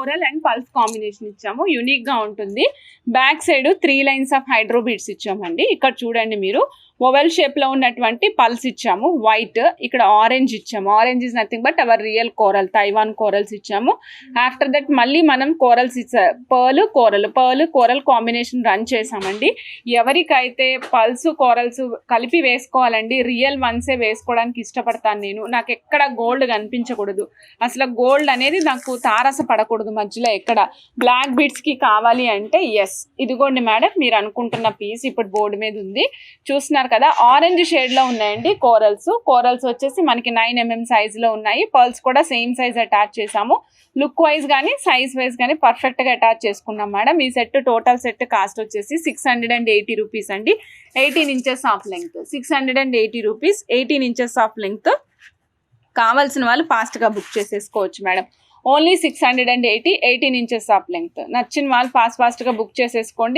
Coral and pulse combination ఇచ్చాము, unique గా ఉంటుంది. Back side 3 lines of hydro beads ఇచ్చామండి. ఇక్కడ చూడండి మీరు ఓవెల్ షేప్ లో ఉన్నటువంటి పల్స్ ఇచ్చాము, వైట్. ఇక్కడ ఆరెంజ్ ఇచ్చాము. Orange is nothing but our real coral, Taiwan corals ఇచ్చాము. ఆఫ్టర్ దట్ మళ్ళీ మనం corals pearl coral combination run చేసామండి. ఎవరికైతే పల్స్ కోరల్స్ కలిపి వేసుకోవాలండి, రియల్ వన్సే వేసుకోవడానికి ఇష్టపడతాను నేను. నాకు ఎక్కడ గోల్డ్ కనిపించకూడదు, అసలు గోల్డ్ అనేది నాకు తారస పడకూడదు మధ్యలో ఎక్కడ. బ్లాక్ బీడ్స్ కి కావాలి అంటే ఎస్, ఇదిగోండి మేడం మీరు అనుకుంటున్న పీస్ ఇప్పుడు బోర్డు మీద ఉంది, చూస్తున్నారు కదా. ఆరెంజ్ షేడ్ లో ఉన్నాయండి కోరల్స్ వచ్చేసి మనకి 9 mm సైజ్ లో ఉన్నాయి. పర్ల్స్ కూడా సేమ్ సైజ్ అటాచ్ చేసాము. లుక్ వైజ్ కానీ సైజ్ వైజ్ కానీ పర్ఫెక్ట్ గా అటాచ్ చేసుకున్నాం మేడం. ఈ సెట్ టోటల్ సెట్ కాస్ట్ వచ్చేసి 680 రూపీస్ అండి. 18 inches of length, 680 rupees, 18 inches of length. కావాల్సిన వాళ్ళు ఫాస్ట్ గా బుక్ చేసేసుకోవచ్చు madam. Only 680, 18 inches of length. నచ్చిన వాళ్ళు ఫాస్ట్ గా బుక్ చేసేసుకోండి.